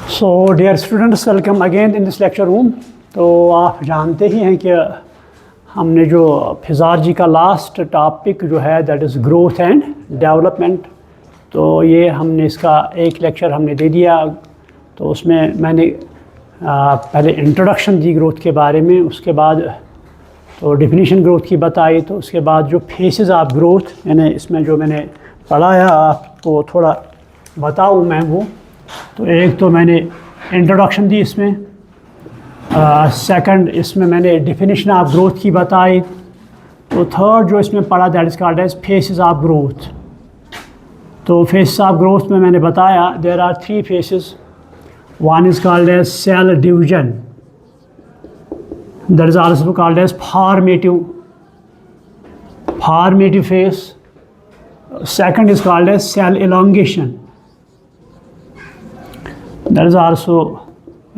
So dear students, welcome again in this lecture room. तो आप जानते ही हैं कि हमने जो फिज़ालजी का लास्ट टॉपिक जो है that is growth and development, तो ये हमने इसका एक लेक्चर हमने दे दिया। तो उसमें मैंने पहले इंट्रोडक्शन दी ग्रोथ के बारे में, उसके बाद तो डेफिनेशन ग्रोथ की बताई, तो उसके बाद जो फेसेस ऑफ ग्रोथ यानी इसमें जो मैंने पढ़ाया आपको थोड़ा बताऊँ मैं वो। तो एक तो मैंने इंट्रोडक्शन दी इसमें, सेकंड इसमें मैंने डेफिनेशन ऑफ ग्रोथ की बताई, तो थर्ड जो इसमें पढ़ा that is called as phases of growth. तो फेसेस ऑफ ग्रोथ में मैंने बताया there are three phases. One is called as cell division, that is also called as formative phase. Second is called as cell elongation, that is also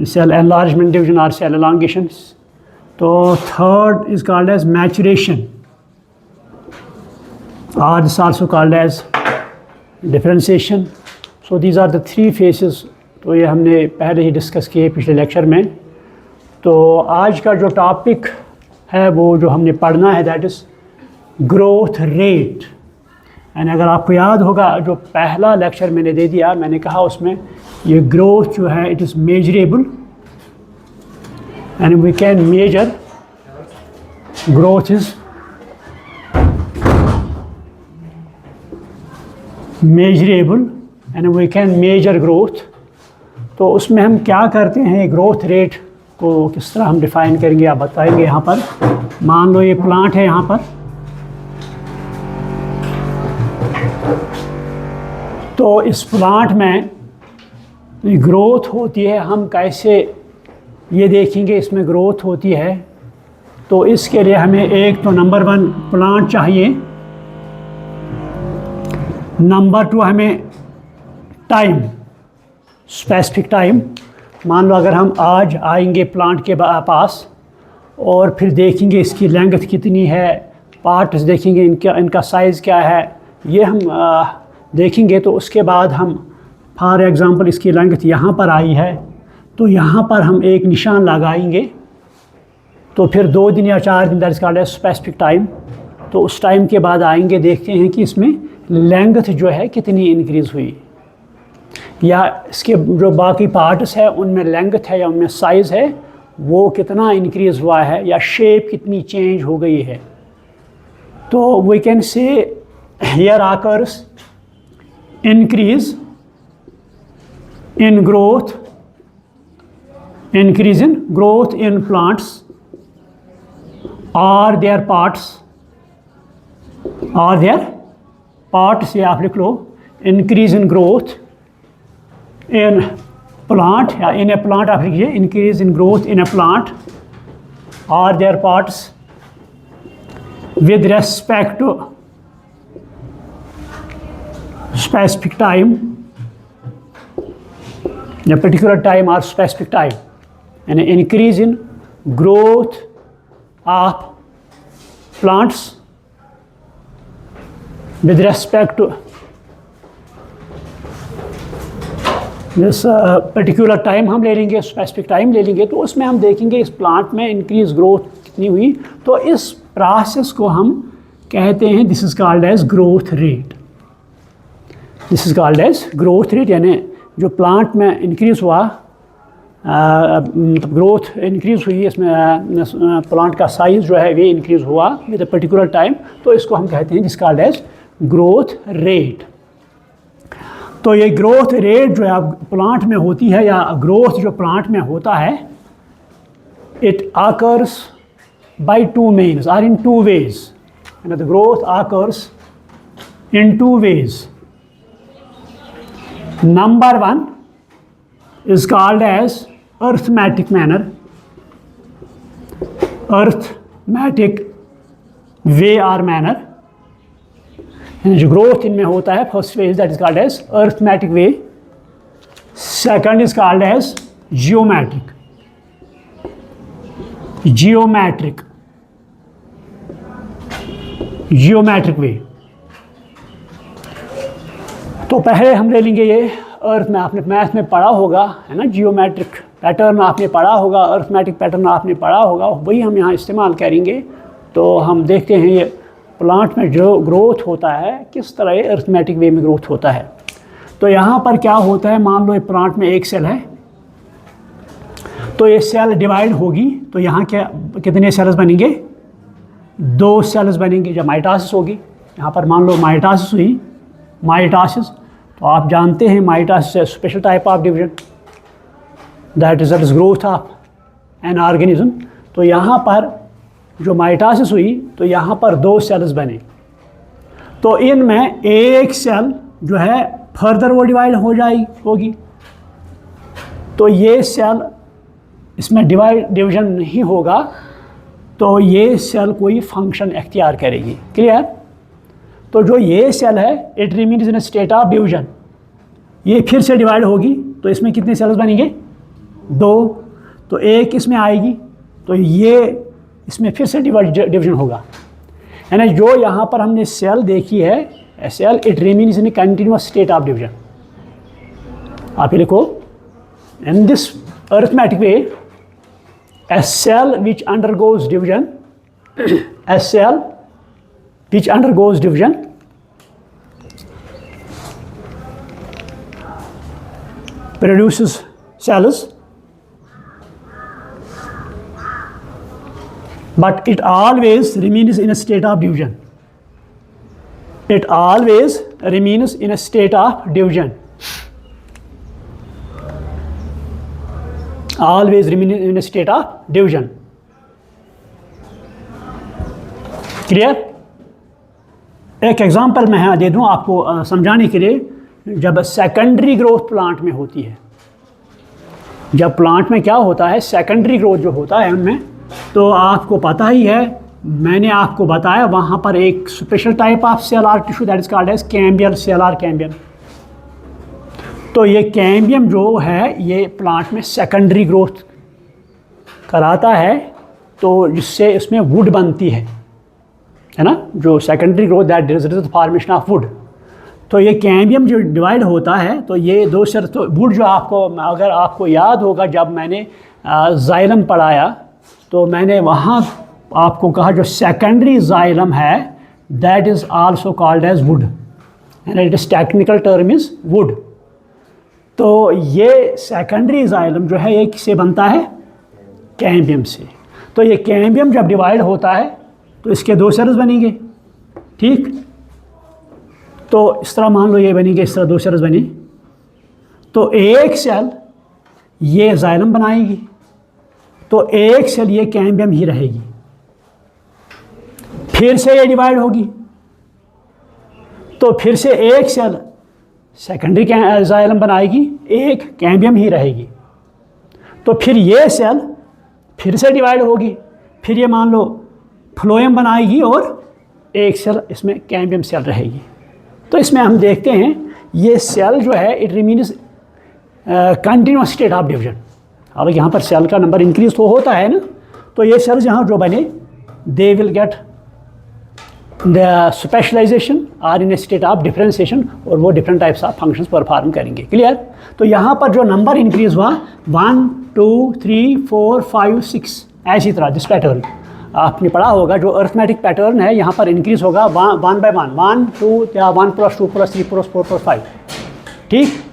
cell enlargement division or cell elongation. So third is called as maturation, or this also called as differentiation. So these are the three phases. तो ये हमने पहले ही discuss किए पिछले lecture में। तो आज का जो टॉपिक है वो जो हमने पढ़ना है that is growth rate. And अगर आपको याद होगा जो पहला लेक्चर मैंने दे दिया, मैंने कहा उसमें ये ग्रोथ जो है it is measurable and we can measure growth is measurable and we can measure growth. तो उसमें हम क्या करते हैं, ग्रोथ रेट को किस तरह हम डिफ़ाइन करेंगे आप बताएंगे। यहाँ पर मान लो ये प्लांट है, यहाँ पर तो इस प्लांट में ग्रोथ होती है, हम कैसे ये देखेंगे इसमें ग्रोथ होती है। तो इसके लिए हमें एक तो नंबर वन प्लांट चाहिए, नंबर टू हमें टाइम, स्पेसिफिक टाइम। मान लो अगर हम आज आएंगे प्लांट के पास और फिर देखेंगे इसकी लेंथ कितनी है, पार्ट्स देखेंगे इनका साइज़ क्या है, ये हम देखेंगे। तो उसके बाद हम फॉर एग्ज़ाम्पल इसकी लेंथ यहाँ पर आई है, तो यहाँ पर हम एक निशान लगाएंगे। तो फिर 2 दिन या 4 दिन that is called as specific time. तो उस टाइम के बाद आएंगे, देखते हैं कि इसमें लेंथ जो है कितनी इंक्रीज़ हुई, या इसके जो बाकी पार्ट्स है उनमें लेंथ है या उनमें साइज़ है वो कितना इंक्रीज़ हुआ है, या शेप कितनी चेंज हो गई है। तो we can say here occurs increase in growth, increase in growth in plants और देयर पार्ट्स, या आप लिख लो increase in growth in plant, या in a plant आप लिखिए increase in growth in a plant or their parts with respect to specific time, a particular time or specific time, and an increase in growth of plants with respect to जिस particular time हम ले लेंगे, specific time ले लेंगे, तो उसमें हम देखेंगे इस प्लांट में इंक्रीज ग्रोथ कितनी हुई। तो इस प्रोसेस को हम कहते हैं this is called as growth rate. This is called as growth rate, यानी जो प्लांट में इंक्रीज़ हुआ, मतलब ग्रोथ इंक्रीज़ हुई, इसमें प्लांट का साइज़ जो है वे इंक्रीज़ हुआ विद अ पर्टिकुलर टाइम, तो इसको हम कहते हैं this called as growth rate. तो ये ग्रोथ रेट जो है प्लांट में होती है, या ग्रोथ जो प्लांट में होता है, इट आकर्स बाय 2 means और इन 2 ways, and the growth occurs in 2 ways. Number 1 is called as arithmetic manner, arithmetic way or manner। जो ग्रोथ इनमें होता है first phase that is called as arithmetic way. Second is called as geometric way. तो पहले हम ले लेंगे ये अर्थ में आपने मैथ में पढ़ा होगा, है ना, जियोमेट्रिक पैटर्न आपने पढ़ा होगा, अर्थमेटिक पैटर्न आपने पढ़ा होगा, वही हम यहाँ इस्तेमाल करेंगे। तो हम देखते हैं ये प्लांट में जो ग्रोथ होता है किस तरह ये अर्थमेटिक वे में ग्रोथ होता है। तो यहाँ पर क्या होता है, मान लो ये प्लांट में एक सेल है, तो ये सेल डिवाइड होगी तो यहाँ क्या कितने सेल्स बनेंगे, 2 सेल्स बनेंगे। जब माइटोसिस होगी, यहाँ पर मान लो माइटोसिस हुई, माइटोसिस, तो आप जानते हैं माइटोसिस है special type of division that results growth of an organism. तो यहाँ पर जो माइटोसिस हुई तो यहाँ पर 2 सेल्स बने, तो इनमें एक सेल जो है फर्दर वो डिवाइड हो होगी, तो ये सेल इसमें डिवीजन नहीं होगा, तो ये सेल कोई फंक्शन इख्तियार करेगी। क्लियर? तो जो ये सेल है it remains in state of division, ये फिर से डिवाइड होगी तो इसमें कितने सेल्स बनेंगे, 2, तो एक इसमें आएगी तो ये इसमें फिर से डिवीजन होगा, है ना। जो यहाँ पर हमने सेल देखी है cell it remains in continuous state of division. आप ये लिखो, in this arithmetic way a cell which undergoes division a cell which undergoes division produces cells, but it always remains in a state of division. It always remains in a state of division. Always remain in a state of division. Clear? एक example मैं यहाँ दे दूँ आपको समझाने के लिए। जब secondary growth plant में होती है, जब प्लांट में क्या होता है सेकेंडरी ग्रोथ जो होता है उनमें, तो आपको पता ही है, मैंने आपको बताया वहाँ पर एक special type of cell or tissue that is called as cambium, cell or cambium. तो ये कैम्बियम जो है ये प्लांट में सेकेंडरी ग्रोथ कराता है, तो जिससे इसमें वुड बनती है ना, जो secondary growth that results formation of would. तो ये कैम्बियम जो डिवाइड होता है तो ये 2 सेल, तो वुड जो आपको, अगर आपको याद होगा जब मैंने जाइलम पढ़ाया तो मैंने वहाँ आपको कहा जो सेकेंडरी जाइलम है that is also called as wood, and it is technical term is wood. तो ये सेकेंडरी जाइलम जो है ये किससे बनता है, कैम्बियम से। तो ये कैम्बियम जब डिवाइड होता है तो इसके 2 सेल्स बनेंगे, ठीक। तो इस तरह मान लो ये बनेंगे, इस तरह 2 सेल्स बनी, तो एक सेल ये जाइलम बनाएगी, तो एक सेल ये कैम्बियम ही रहेगी, फिर से ये डिवाइड होगी तो फिर से एक सेल सेकेंडरी जाइलम बनाएगी, एक कैम्बियम ही रहेगी, तो फिर ये सेल फिर से डिवाइड होगी, फिर ये मान लो फ्लोएम बनाएगी और एक सेल इसमें कैम्बियम सेल रहेगी। तो इसमें हम देखते हैं ये सेल जो है it remains continuous state of division. हालांकि यहाँ पर सेल का नंबर इंक्रीज तो होता है ना, तो ये सेल्स यहाँ जो बने they will get the specialisation or in a state of differentiation, और वो different types of functions perform करेंगे। क्लियर? तो यहाँ पर जो नंबर इंक्रीज हुआ 1 2 3 4 5 6 ऐसी तरह दिस पैटर्न आपने पढ़ा होगा, जो अर्थमेटिक पैटर्न है यहाँ पर इंक्रीज होगा 1 बाय 1 1 2 या 1 + 2 + 3 + 4 + 5, ठीक।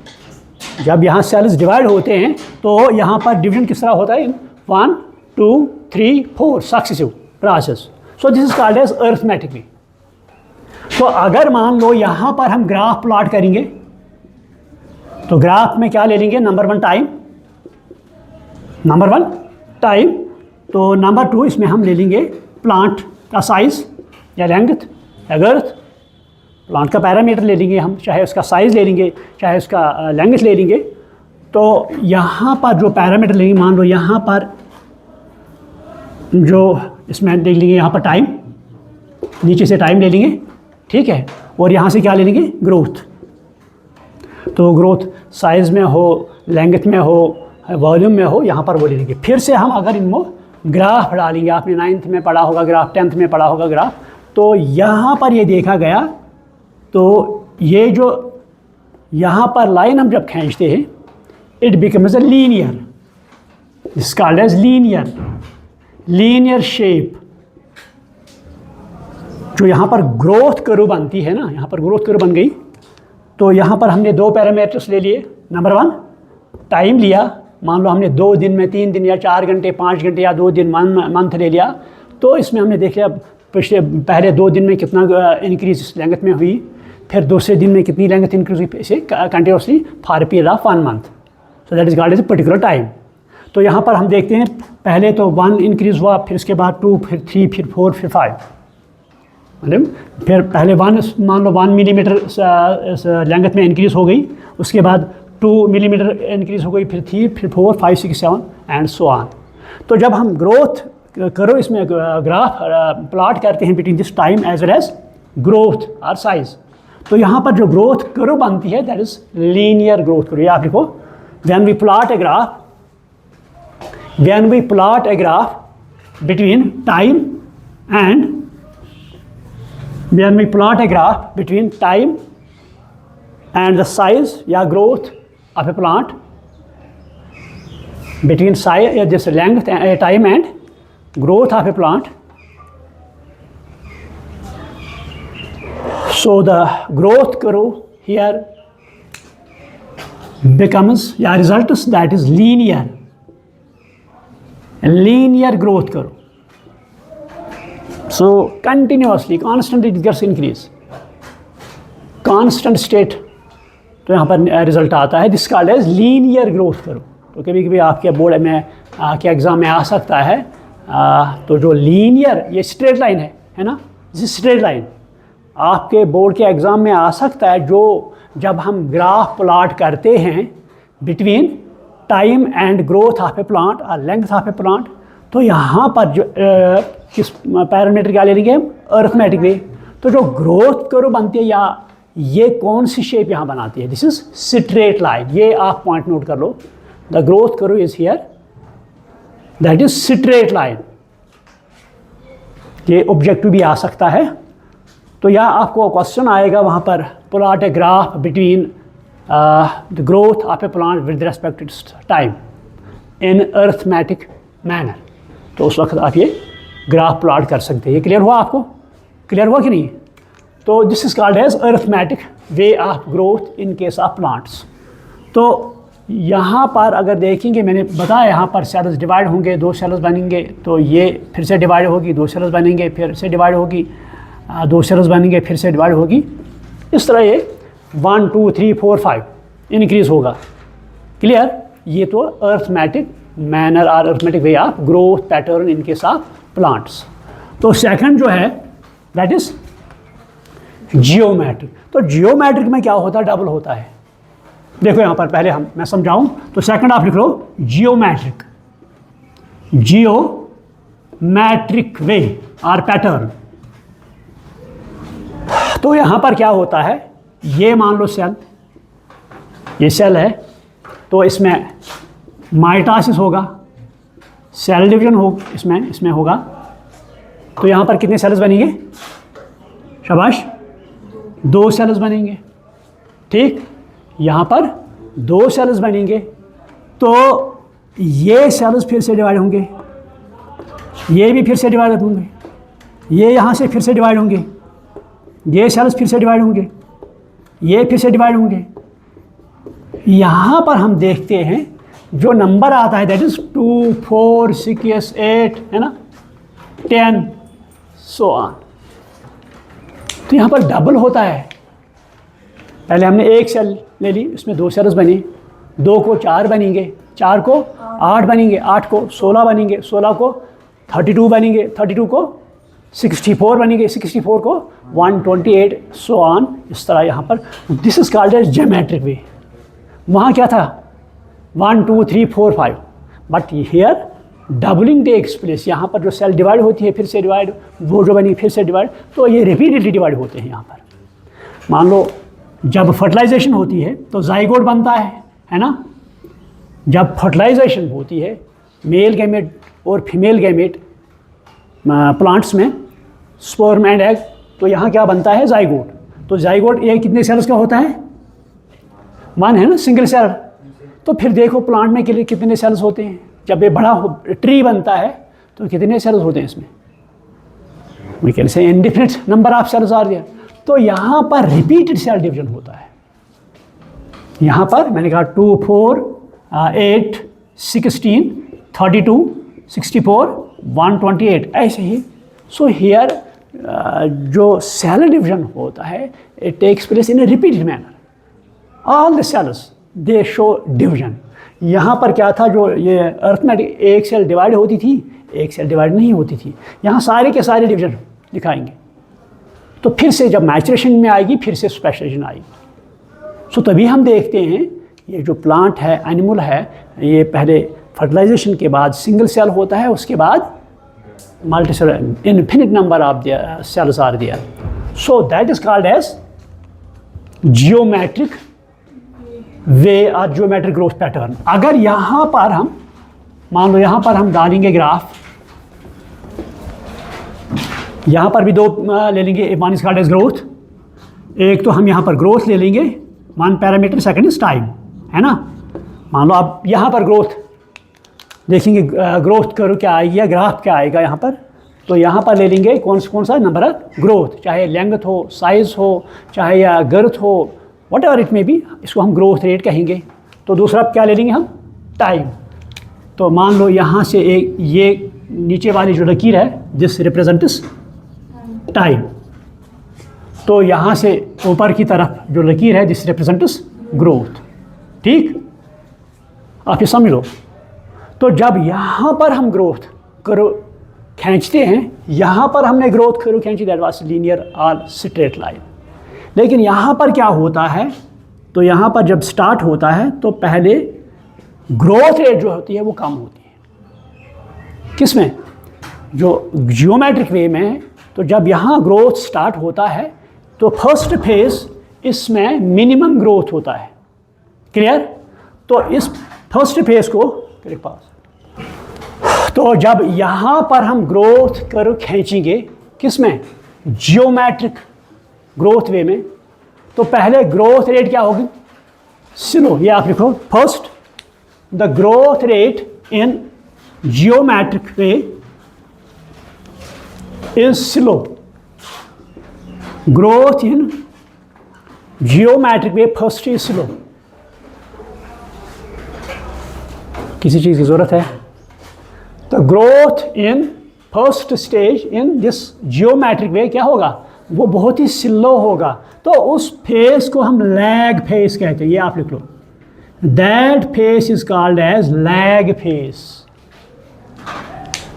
जब यहाँ सेल्स डिवाइड होते हैं तो यहाँ पर डिवीजन किस तरह होता है, 1 2 3 4 successive process. So this is called as arithmetic way. तो अगर मान लो यहाँ पर हम ग्राफ प्लॉट करेंगे तो ग्राफ में क्या ले लेंगे, नंबर 1 टाइम, नंबर 1 टाइम, तो नंबर 2 इसमें हम ले लेंगे प्लांट का साइज़ या लेंथ या गर्थ, प्लांट का पैरामीटर ले लेंगे हम, चाहे उसका साइज़ ले लेंगे चाहे उसका लेंथ ले लेंगे। तो यहाँ पर जो पैरामीटर लेंगे, मान लो यहाँ पर जो इसमें देख लेंगे यहाँ पर टाइम, नीचे से टाइम ले लेंगे, ठीक है, और यहाँ से क्या ले लेंगे, ग्रोथ। तो ग्रोथ साइज़ में हो, लेंथ में हो, वॉल्यूम में हो, यहाँ पर वो ले लेंगे। फिर से हम अगर इनको ग्राफ डालेंगे, आपने 9th में पढ़ा होगा ग्राफ, 10th में पढ़ा होगा ग्राफ, तो यहाँ पर ये देखा गया, तो ये जो यहाँ पर लाइन हम जब खींचते हैं, it becomes a linear, this called as linear shape. जो यहाँ पर ग्रोथ कर्व बनती है ना, यहाँ पर ग्रोथ कर्व बन गई, तो यहाँ पर हमने 2 पैरामीटर्स ले लिए। नंबर 1 टाइम लिया, मान लो हमने 2 दिन में 3 दिन या 4 घंटे 5 घंटे या 2 दिन मंथ ले लिया, तो इसमें हमने देख लिया पहले 2 दिन में कितना इंक्रीज लेंथ में हुई, फिर दूसरे दिन में कितनी लेंथ इंक्रीज हुई, इसे continuously for a period of 1 month, so that is called as a particular time. तो यहाँ पर हम देखते हैं पहले तो 1 इंक्रीज हुआ, फिर उसके बाद 2, फिर 3, फिर 4, फिर 5, मतलब फिर पहले 1 मान लो 1 मिलीमीटर लेंथ में इंक्रीज हो गई, उसके बाद 2 मिलीमीटर इंक्रीज हो गई, फिर 3, फिर 4, 5, 6, 7 एंड सो ऑन। तो जब हम ग्रोथ करो इसमें ग्राफ प्लॉट करते हैं between this time as well as growth और साइज, तो यहाँ पर जो ग्रोथ करो बनती है दैट इज लीनियर ग्रोथ करो। ये आप लिखो, when we plot a graph between time and when we plot a graph between time and the size या growth of a plant, between size this length time and growth of a plant, so the growth curve here becomes results that is linear growth curve. So continuously, constantly it gets increase, constant state, तो यहाँ पर result आता है, this called as linear growth curve. तो कभी कभी आपके board में के एग्ज़ाम में आ सकता है, तो जो लीनियर ये स्ट्रेट लाइन है ना, दिस स्ट्रेट लाइन आपके बोर्ड के एग्ज़ाम में आ सकता है, जो जब हम ग्राफ प्लॉट करते हैं between time and growth of a plant और लेंथ ऑफ ए प्लांट, तो यहाँ पर जो किस पैरामीटर क्या ले लेंगे हम, अरिथमेटिक वे। तो जो ग्रोथ कर्व बनती है या ये कौन सी शेप यहाँ बनाती है, दिस इज स्ट्रेट लाइन। ये आप पॉइंट नोट कर लो, the growth curve is here, that is straight line. ये ऑब्जेक्टिव भी आ सकता है, तो यहाँ आपको क्वेश्चन आएगा वहाँ पर, plot a graph between the growth of a plant with respect to time in arithmetic manner, तो उस वक्त आप ये ग्राफ प्लॉट कर सकते हैं। ये क्लियर हुआ आपको? क्लियर हुआ कि नहीं? तो this is called as arithmetic way of growth in case of plants. तो यहाँ पर अगर देखेंगे, मैंने बताया यहाँ पर सेल्स डिवाइड होंगे, 2 सेल्स बनेंगे, तो ये फिर से डिवाइड होगी, 2 सेल्स बनेंगे, फिर से डिवाइड होगी, 2 सेल्स बनेंगे, फिर से डिवाइड होगी। इस तरह ये 1, 2, 3, 4, 5 इंक्रीज होगा। क्लियर? ये तो अरिथमेटिक मैनर और arithmetic way of growth pattern in case of plants. तो सेकंड जो है दैट इज जियोमेट्रिक। तो जियोमेट्रिक में क्या होता है, डबल होता है। देखो यहाँ पर पहले मैं समझाऊं, तो सेकंड आप लिख लो जियोमेट्रिक वे और पैटर्न। तो यहाँ पर क्या होता है, ये मान लो सेल, ये सेल है, तो इसमें माइटोसिस होगा, सेल डिवीजन हो इसमें होगा। तो यहाँ पर कितने सेल्स बनेंगे, शाबाश, 2 सेल्स बनेंगे। ठीक, यहाँ पर 2 सेल्स बनेंगे, तो ये सेल्स फिर से डिवाइड होंगे, ये भी फिर से डिवाइड होंगे, ये यहाँ से फिर से डिवाइड होंगे, ये सेल्स फिर से डिवाइड होंगे, ये फिर से डिवाइड होंगे। यहाँ पर हम देखते हैं जो नंबर आता है दैट इज 2, 4, 6, 8 है ना, 10 सो ऑन। तो यहाँ पर डबल होता है। पहले हमने एक सेल ले ली, उसमें 2 सेल्स बने, 2 को 4 बनेंगे, 4 को 8 बनेंगे, 8 को 16 बनेंगे, 16 को 32 बनेंगे, 32 को 64 बनेंगे, 64 को 128 सो ऑन। इस तरह यहाँ पर this is called as geometric way. वहाँ क्या था 1, 2, 3, 4, 5, but here doubling takes place. यहाँ पर जो सेल डिवाइड होती है फिर से डिवाइड, वो जो बनी फिर से डिवाइड, तो ये रिपीटेडली डिवाइड होते हैं। यहाँ पर मान लो जब फर्टिलाइजेशन होती है तो जाइगोट बनता है ना। जब फर्टिलाइजेशन होती है मेल गैमेट और फीमेल गैमेट प्लांट्स में, स्पर्म एंड एग, तो यहाँ क्या बनता है, जाइगोट। तो जाइगोट ये कितने सेल्स का होता है, 1 है ना सिंगल सेल। तो फिर देखो प्लांट में के लिए कितने सेल्स होते हैं, जब ये बड़ा ट्री बनता है तो कितने सेल्स होते हैं इसमें, we can say indefinite number of cells are there. तो यहाँ पर रिपीटेड सेल डिवीजन होता है। यहाँ पर मैंने कहा 2, 4, 8, 16, 32, 64, 128 ऐसे ही। सो हियर जो सेल डिवीजन होता है it takes place in a repeated manner, all the cells they show division. यहाँ पर क्या था, जो ये अर्थमेटिक एक सेल डिवाइड होती थी, एक सेल डिवाइड नहीं होती थी, यहाँ सारे के सारे डिवीजन दिखाएंगे। तो फिर से जब मैचुरेशन में आएगी फिर से स्पेशलाइजेशन आएगी। सो तभी हम देखते हैं ये जो प्लांट है, एनिमल है, ये पहले फर्टिलाइजेशन के बाद सिंगल सेल होता है, उसके बाद multi cell, infinite number of the cells are there. So that is called as geometric way और जियोमेट्रिक ग्रोथ पैटर्न। अगर यहाँ पर हम मान लो यहाँ पर हम डालेंगे ग्राफ, यहाँ पर भी दो ले लेंगे, one is called as growth. एक तो हम यहाँ पर ग्रोथ ले लेंगे, one parameter, second is time, है ना। मान लो आप यहाँ पर ग्रोथ देखेंगे, ग्रोथ करो क्या आएगी या ग्राफ क्या आएगा यहाँ पर। तो यहाँ पर ले लेंगे कौन सा नंबर ऑफ ग्रोथ, चाहे लेंथ हो, साइज हो, चाहे या गर्थ हो, वट एवर इट में भी, इसको हम ग्रोथ रेट कहेंगे। तो दूसरा क्या ले लेंगे हम, टाइम। तो मान लो यहाँ से एक ये नीचे वाली जो लकीर है दिस रिप्रेजेंट्स टाइम, तो यहाँ से ऊपर की तरफ जो लकीर है दिस रिप्रेजेंट्स ग्रोथ। ठीक, आप ये समझ लो। तो जब यहाँ पर हम ग्रोथ करो खींचते हैं, यहाँ पर हमने ग्रोथ करो खींची, दैट वाज लीनियर और स्ट्रेट लाइन। लेकिन यहाँ पर क्या होता है, तो यहाँ पर जब स्टार्ट होता है तो पहले ग्रोथ रेट जो होती है वो कम होती है। किस में, जो जियोमेट्रिक वे में। तो जब यहाँ ग्रोथ स्टार्ट होता है तो फर्स्ट फेज इसमें मिनिमम ग्रोथ होता है। क्लियर। तो इस फर्स्ट फेज को तेरे पास, तो जब यहाँ पर हम ग्रोथ कर्व खींचेंगे किस में, जियोमेट्रिक ग्रोथ वे में, तो पहले ग्रोथ रेट क्या होगी, स्लो। ये आप लिखो, first the growth rate in geometric way is slow. Growth in geometric way first is slow. किसी चीज़ की ज़रूरत है, तो growth in first stage in this geometric way क्या होगा, वो बहुत ही स्लो होगा। तो उस फेज को हम लैग फेज कहते हैं। ये आप लिख लो, that phase is called as lag phase.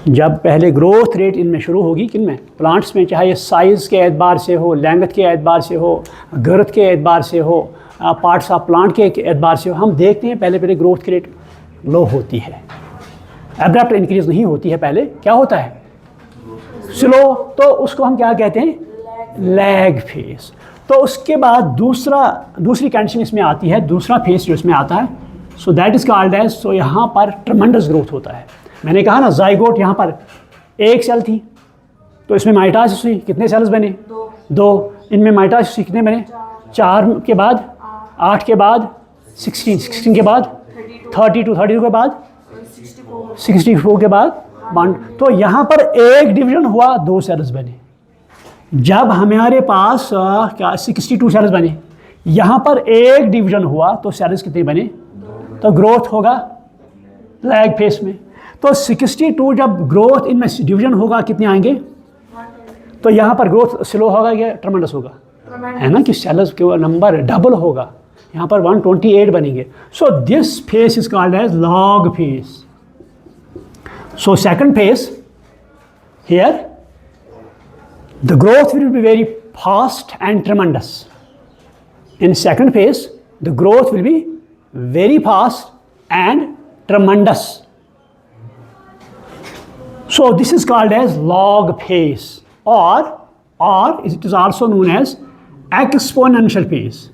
जब पहले ग्रोथ रेट इनमें शुरू होगी, किन में, प्लांट्स में, चाहे ये साइज़ के एतबार से हो, लेंथ के एतबार से हो, गर्थ के एतबार से हो, पार्ट्स ऑफ प्लांट के एतबार से हो, हम देखते हैं पहले ग्रोथ की रेट लो होती है, एब्रप्ट इंक्रीज नहीं होती है, पहले क्या होता है, स्लो। तो उसको हम क्या कहते हैं, लैग फेज। तो उसके बाद दूसरी कंडीशन इसमें आती है, दूसरा फेज जो इसमें आता है, so that is called as, so यहाँ पर ट्रमेंडस ग्रोथ होता है। मैंने कहा ना जाइगोट यहाँ पर एक सेल थी, तो इसमें माइटोसिस हुई, कितने सेल्स बने, दो। इनमें माइटोसिस कितने बने, 4 के बाद 8 के बाद 16 के बाद 32 के बाद 64 के बाद 1। तो यहाँ पर एक डिवीजन हुआ, 2 सेल्स बने। जब हमारे पास क्या 62 सेल्स बने, यहाँ पर एक डिवीजन हुआ तो सेल्स कितने बने, तो ग्रोथ होगा लैग फेज में। तो 62 जब ग्रोथ इनमें डिवीजन होगा कितने आएंगे, तो यहाँ पर ग्रोथ स्लो होगा या ट्रमेंडस होगा, है ना, कि सेल्स के नंबर डबल होगा, यहाँ पर 128 बनेंगे। So this phase is called as log phase. So second phase here the growth will be very fast and tremendous. In second phase, the growth will be very fast and tremendous. So this is called as log phase, or it is also known as exponential phase.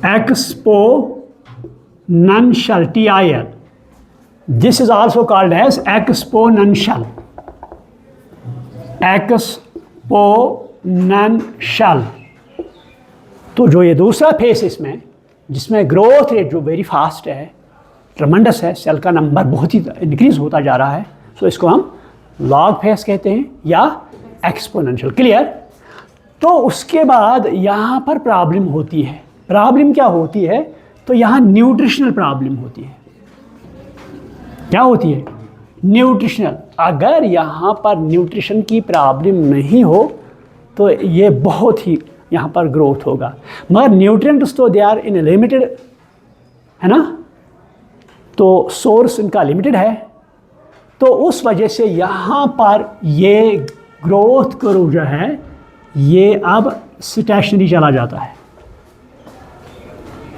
Exponential, TIL. This is also called as exponential. Exponential. तो जो ये दूसरा face इसमें जिसमें growth rate जो very fast है, tremendous है, cell का नंबर बहुत ही इंक्रीज होता जा रहा है, सो इसको हम लॉग फेज कहते हैं या एक्सपोनेंशियल। क्लियर? तो उसके बाद यहाँ पर प्रॉब्लम होती है। प्रॉब्लम क्या होती है? तो यहाँ न्यूट्रिशनल प्रॉब्लम होती है। क्या होती है? न्यूट्रिशनल। अगर यहाँ पर न्यूट्रिशन की प्रॉब्लम नहीं हो तो ये बहुत ही यहाँ पर ग्रोथ होगा, मगर न्यूट्रिएंट्स तो दे आर इन लिमिटेड, है ना, तो सोर्स इनका लिमिटेड है, तो उस वजह से यहाँ पर ये ग्रोथ कर्व जो है ये अब स्टेशनरी चला जाता है।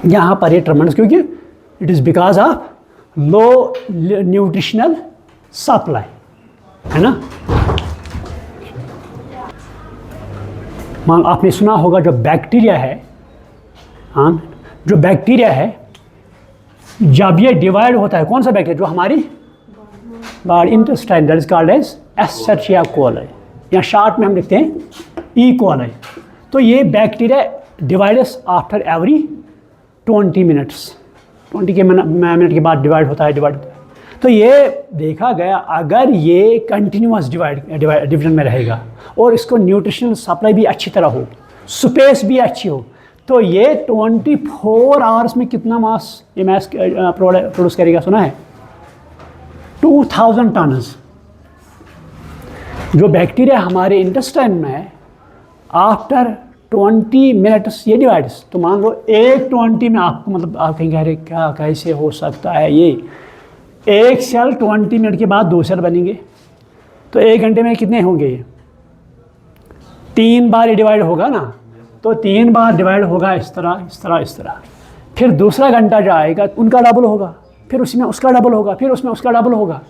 यहाँ पर ये ट्रमेंडस, क्योंकि it is because of low nutritional supply, है ना। मान आपने सुना होगा जो बैक्टीरिया है, हाँ, जो बैक्टीरिया है जब ये डिवाइड होता है, कौन सा बैक्टीरिया? जो हमारी body intestine, that is called as Escherichia coli, या शॉर्ट में हम लिखते हैं ई कोलाई। तो ये bacteria divides after every 20 minutes, 20 minute के बाद डिवाइड होता है। तो ये देखा गया अगर ये कंटिन्यूअस डिवीजन में रहेगा और इसको न्यूट्रिशनल सप्लाई भी अच्छी तरह हो, स्पेस भी अच्छी हो, तो ये 24 आवर्स में कितना मास ये मास प्रोड्यूस करेगा? सुना है 2000 टन्स। जो बैक्टीरिया हमारे इंटेस्टाइन में है, आफ्टर 20 मिनट्स ये डिवाइड्स, तो मान लो एक 20 में आपको, मतलब आप कहीं कह रहे क्या कैसे हो सकता है, ये एक सेल 20 मिनट के बाद 2 सेल बनेंगे, तो 1 घंटे में कितने होंगे? ये 3 बार ये डिवाइड होगा ना, तो 3 बार डिवाइड होगा इस तरह इस तरह इस तरह। फिर दूसरा घंटा जो आएगा उनका डबल होगा, फिर उसमें उसका डबल होगा, फिर उसमें उसका डबल होगा।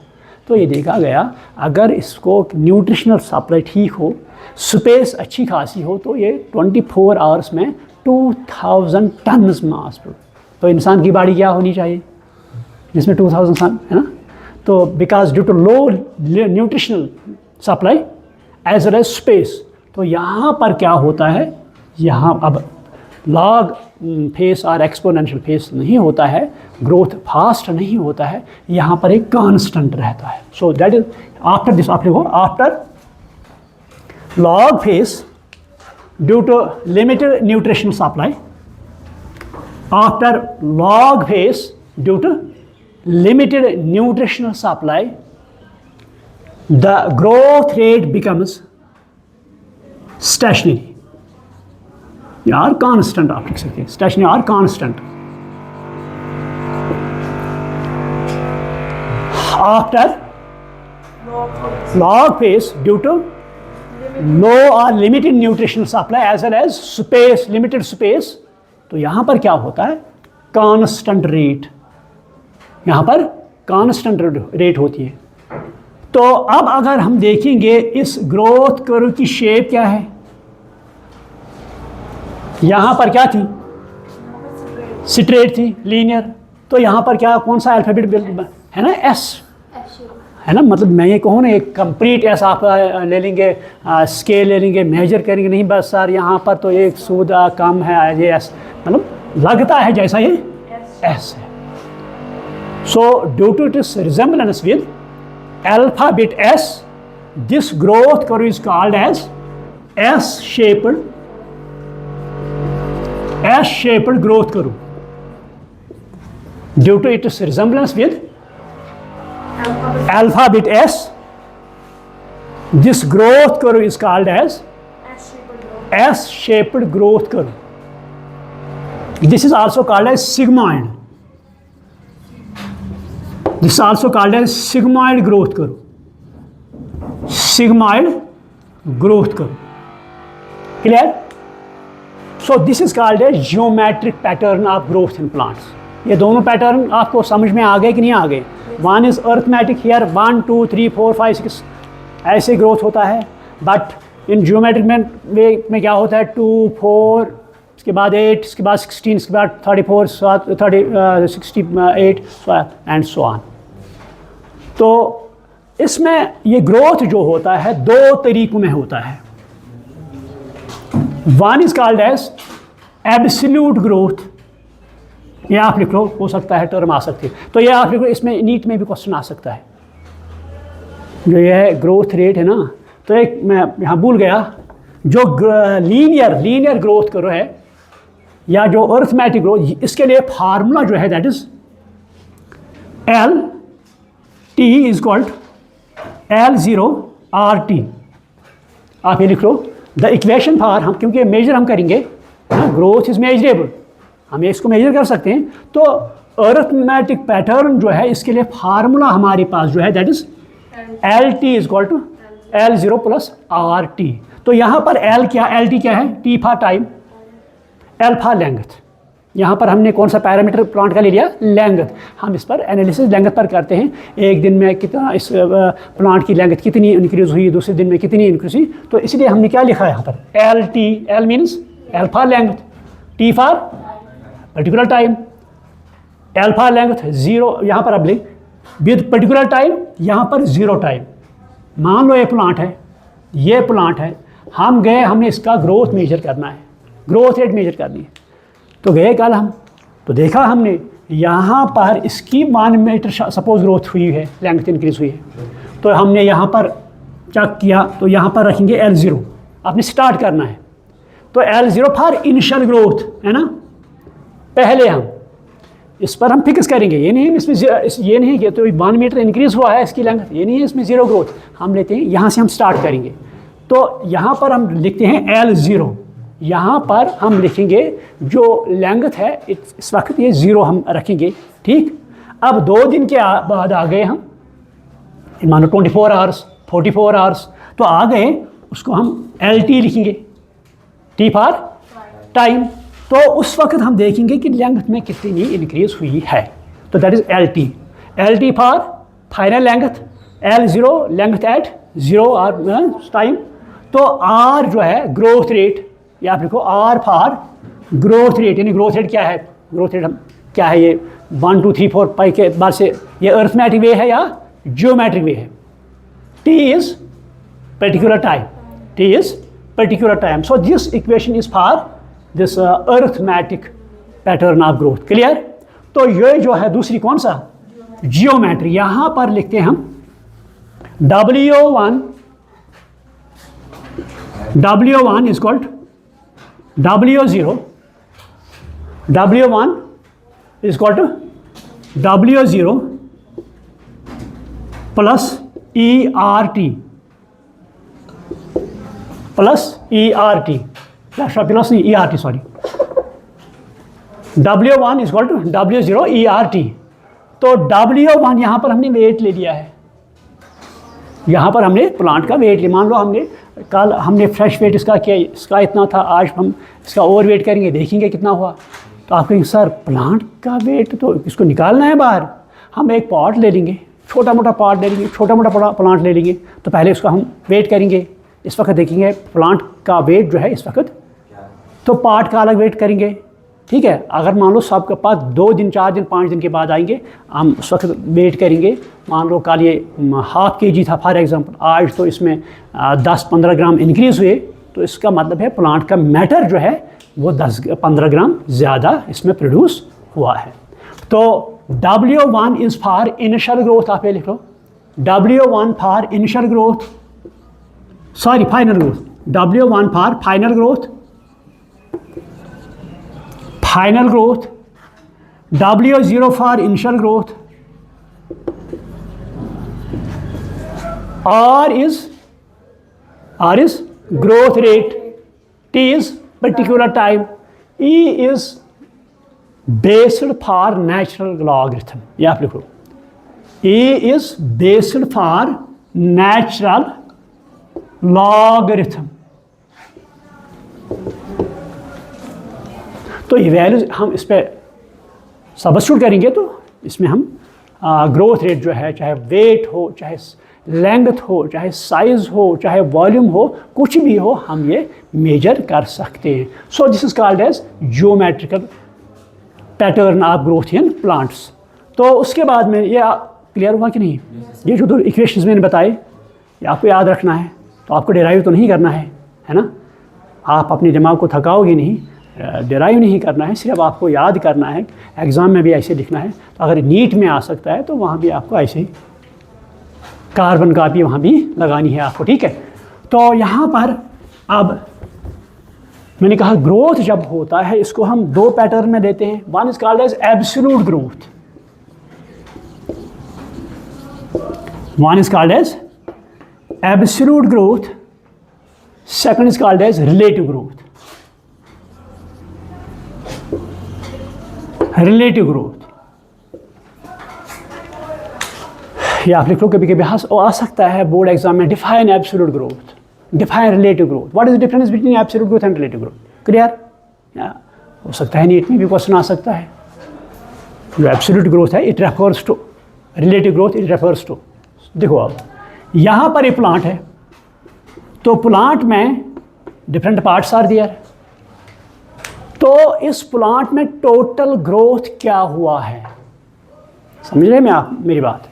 तो ये देखा गया अगर इसको न्यूट्रिशनल सप्लाई ठीक हो, स्पेस अच्छी खासी हो, तो ये 24 आवर्स में 2000 टन्स मास। तो इंसान की बॉडी क्या होनी चाहिए जिसमें 2000 टन, है ना। तो because due to low nutritional supply as well as space, तो यहाँ पर क्या होता है, यहाँ अब लॉग फेस और एक्सपोनेंशियल फेस नहीं होता है, ग्रोथ फास्ट नहीं होता है, यहाँ पर एक कांस्टेंट रहता है। So that is after this, आप लिखो after log phase due to limited nutritional supply, after log phase due to limited nutritional supply, the growth rate becomes stationary or constant, आप लिख सकते हैं stationary or constant. After log phase due to low or limited nutritional supply as well as space, limited space, तो यहाँ पर क्या होता है? constant rate, यहाँ पर कांस्टेंट रेट होती है। तो अब अगर हम देखेंगे इस ग्रोथ कर्व की शेप क्या है, यहाँ पर क्या थी? स्ट्रेट थी, लीनियर। तो यहाँ पर क्या, कौन सा अल्फाबेट है ना? एस, है ना। मतलब मैं ये कहूँ ना एक कंप्लीट एस आप ले लेंगे, स्केल ले लेंगे, मेजर करेंगे, नहीं बस सर यहाँ पर तो एक सूद कम है, ये एस, मतलब लगता है जैसा ये एस है। So due to its resemblance with alphabet S, this growth curve is called as S-shaped growth curve. Due to its resemblance with alphabet S, this growth curve is called as S-shaped growth curve. This is also called as sigmoid. This is also called as sigmoid growth curve. Sigmoid growth curve. Clear? So this is called a geometric pattern of growth in plants. ये दोनों pattern आपको समझ में आ गए कि नहीं आ गए? One is arithmetic here, 1 2 3 4 5 6 ऐसे ग्रोथ होता है, बट इन जियोमेट्रिक में क्या होता है? 2 4, इसके बाद 8, इसके बाद 16, इसके बाद 34, 68 एंड सो ऑन। तो इसमें ये ग्रोथ जो होता है 2 तरीकों में होता है। One is called as absolute growth ये आप लिख लो, हो सकता है टर्म आ सकती है। तो ये आप लिख लो, इसमें नीट में भी क्वेश्चन आ सकता है। जो ये है ग्रोथ रेट है ना, तो एक मैं यहाँ भूल गया, जो लीनियर ग्रोथ करो है या जो अर्थमेटिक ग्रोथ, इसके लिए फार्मूला जो है that is L T is called L0 RT। आप ये लिख लो, द इक्वेशन फॉर, हम क्योंकि मेजर हम करेंगे, ग्रोथ इज मेजरेबल, हम इसको मेजर कर सकते हैं। तो अर्थमेटिक पैटर्न जो है, इसके लिए फार्मूला हमारे पास जो है that is LT is equal to L0 plus RT। तो यहाँ पर L क्या, LT क्या है, T for time, L for length. यहाँ पर हमने कौन सा पैरामीटर प्लांट का ले लिया, लेंथ। हम इस पर एनालिसिस लेंथ पर करते हैं, एक दिन में कितना इस प्लांट की लेंथ कितनी इंक्रीज हुई, दूसरे दिन में कितनी इंक्रीज हुई। तो इसलिए हमने क्या लिखा है यहाँ पर, LT, L means L for length, T for particular time, L for length 0 यहाँ पर अब लिख विद पर्टिकुलर टाइम, यहाँ पर 0 टाइम। मान लो ये प्लांट है, हम गए, हमने इसका ग्रोथ मेजर करना है, ग्रोथ रेट मेजर करनी है। तो गए कल हम, तो देखा हमने यहाँ पर इसकी 1 मीटर सपोज ग्रोथ हुई है, लेंथ इंक्रीज हुई है। तो हमने यहाँ पर चेक किया, तो यहाँ पर रखेंगे L0, आपने स्टार्ट करना है। तो L0 फॉर इनिशियल ग्रोथ है ना, पहले हम इस पर हम फिक्स करेंगे, ये नहीं इसमें ये नहीं कि तो 1 मीटर इंक्रीज हुआ है इसकी लेंथ, ये नहीं है इसमें 0 ग्रोथ। हम लेते हैं यहाँ से हम स्टार्ट करेंगे, तो यहाँ पर हम लिखते हैं L0, यहाँ पर हम लिखेंगे जो लेंथ है इस वक्त ये 0 हम रखेंगे, ठीक। अब 2 दिन के बाद आ गए हम, मानो 24 आवर्स 44 आवर्स, तो आ गए, उसको हम LT लिखेंगे, T फॉर टाइम। तो उस वक्त हम देखेंगे कि लेंथ में कितनी इंक्रीज हुई है, तो that is LT for final length, L0 length at 0 hour time. तो R जो है ग्रोथ रेट, या आप लिखो R फॉर ग्रोथ रेट, यानी ग्रोथ रेट क्या है, ग्रोथ रेट हम क्या है, ये 1 2 3 4 5 के बाद से ये अर्थमेटिक वे है या जियोमेट्रिक वे है। T is particular time, so this equation is for this arithmetic pattern of growth, clear. तो ये जो है दूसरी कौन सा, जियोमेट्री। यहाँ पर लिखते हैं हम W1 is called W0, W1 is equal to W0 plus ERT plus नहीं ERT sorry, W1 is equal to W0 ERT। तो W1 यहाँ पर हमने वेट ले लिया है, यहाँ पर हमने प्लांट का वेट लिया। मान लो हमने कल हमने फ्रेश वेट इसका किया, इसका इतना था, आज हम इसका ओवर वेट करेंगे, देखेंगे कितना हुआ। तो आप कहेंगे सर प्लांट का वेट तो इसको निकालना है बाहर, हम एक पॉट ले लेंगे, छोटा मोटा पॉट ले लेंगे, छोटा मोटा प्लांट ले लेंगे, तो पहले उसका हम वेट करेंगे। इस वक्त देखेंगे प्लांट का वेट जो है इस वक्त, तो पार्ट का अलग वेट करेंगे, ठीक है। अगर मान लो सबके पास 2 दिन 4 दिन 5 दिन के बाद आएंगे, हम उस वक्त वेट करेंगे। मान लो कल ये ½ kg था फॉर एग्जांपल, आज तो इसमें 10-15 ग्राम इंक्रीज़ हुए, तो इसका मतलब है प्लांट का मैटर जो है वो 10-15 ग्राम ज़्यादा इसमें प्रोड्यूस हुआ है। तो W1 is for initial growth, आप ये लिख लो, W1 for initial growth, sorry final growth, W1 for final growth, W0 for initial growth, R is growth rate, T is particular time, E is based for natural logarithm, ये आप लिखो, E is based for natural logarithm। तो ये values हम इस पर substitute करेंगे, तो इसमें हम ग्रोथ रेट जो है, चाहे वेट हो, चाहे लेंथ हो, चाहे साइज़ हो, चाहे वॉल्यूम हो, कुछ भी हो, हम ये मेजर कर सकते हैं। So this is called as geometrical pattern of growth in plants. तो उसके बाद में ये क्लियर हुआ कि नहीं, ये जो 2 इक्वेशंस मैंने बताए ये आपको याद रखना है, तो आपको डेराइव तो नहीं करना है ना, आप अपने दिमाग को थकाओगे नहीं, डिराइव नहीं करना है, सिर्फ आपको याद करना है। एग्ज़ाम में भी ऐसे लिखना है, तो अगर नीट में आ सकता है तो वहाँ भी आपको ऐसे ही कार्बन कॉपी वहाँ भी लगानी है आपको, ठीक है। तो यहाँ पर अब मैंने कहा ग्रोथ जब होता है इसको हम दो पैटर्न में लेते हैं। One is called as absolute growth, one is called as absolute growth, second is called as relative growth. Relative growth ये आप लिख लो, कभी कभी आ सकता है बोर्ड एग्जाम में, define absolute growth, define relative growth, what is the difference between absolute growth and relative growth. Clear? हो सकता है नीट में भी क्वेश्चन आ सकता है। जो एब्सोल्यूट ग्रोथ है it refers to, relative growth it refers to. देखो अब यहाँ पर एक प्लांट है, तो प्लांट में डिफरेंट पार्ट्स आर देयर, तो इस प्लांट में टोटल ग्रोथ क्या हुआ है, समझ रहे हैं आप मेरी बात?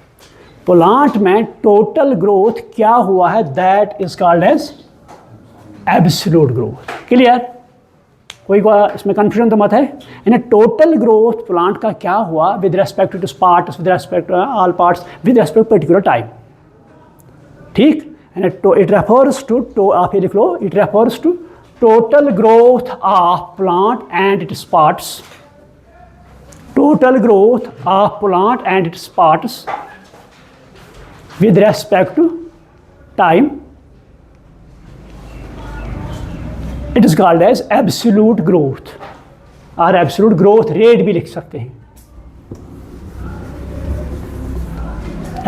प्लांट में टोटल ग्रोथ क्या हुआ है, that is called as absolute growth. Clear? कोई इसमें कंफ्यूजन तो मत है? यानी टोटल ग्रोथ प्लांट का क्या हुआ with respect to parts, with respect to all parts, with respect to particular time. ठीक? इट रेफर्स टू, आप ये लिख लो, it refers to total growth of plant and its parts, total growth of plant and its parts with respect to time, it is called as absolute growth, और absolute growth rate भी लिख सकते हैं,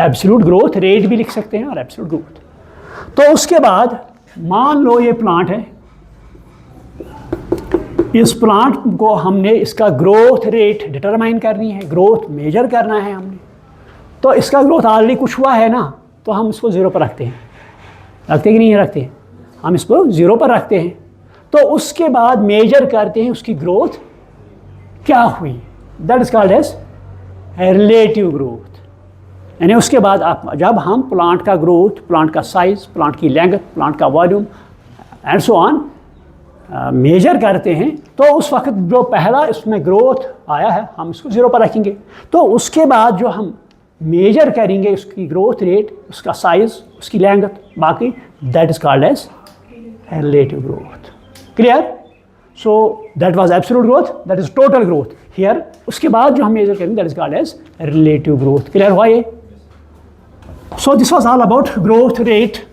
absolute growth rate भी लिख सकते हैं और absolute growth। तो उसके बाद मान लो ये प्लांट है, इस प्लांट को हमने इसका ग्रोथ रेट डिटरमाइन करनी है, ग्रोथ मेजर करना है हमने, तो इसका ग्रोथ ऑलरेडी कुछ हुआ है ना, तो हम इसको ज़ीरो पर रखते हैं, रखते कि नहीं रखते? हम इसको ज़ीरो पर रखते हैं। तो उसके बाद मेजर करते हैं उसकी ग्रोथ क्या हुई, that is called as relative growth. यानी उसके बाद आप जब हम प्लांट का ग्रोथ, प्लांट का साइज, प्लांट की लेंथ, प्लांट का volume and so on measure करते हैं, तो उस वक्त जो पहला इसमें ग्रोथ आया है हम इसको ज़ीरो पर रखेंगे। तो उसके बाद जो हम मेजर करेंगे उसकी ग्रोथ रेट, उसका साइज, उसकी लेंथ, बाकी that is called as relative growth. Clear? So that was absolute growth, that is total growth here. उसके बाद जो हम मेजर करेंगे that is called as relative growth. Clear हुआ ये? So this was all about growth rate.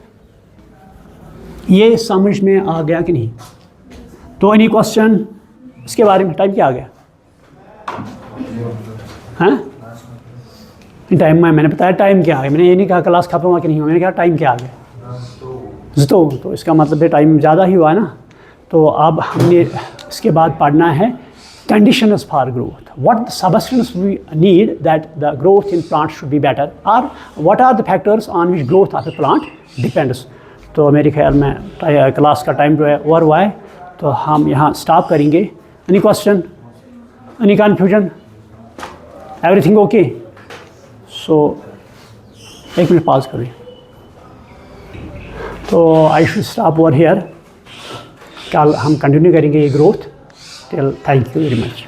ये समझ में आ गया कि नहीं? तो एनी क्वेश्चन इसके बारे में? टाइम क्या आ गया? हाँ, टाइम मैंने बताया टाइम क्या आ गया, मैंने ये नहीं कहा क्लास खत्म हुआ कि नहीं हुआ, मैंने कहा टाइम क्या आ गया। तो इसका मतलब है टाइम ज़्यादा ही हुआ है ना। तो अब हमने इसके बाद पढ़ना है conditions for growth, what substance we need that the growth in plant should be better, और what are the factors on which growth of a plant depends. तो मेरे ख्याल में क्लास का टाइम जो है ओवर हुआ है, तो हम यहाँ स्टॉप करेंगे। Any question, any confusion, everything okay? So एक मिनट पॉज करें। तो I should stop over here. कल हम कंटिन्यू करेंगे ये growth till. Thank you very much.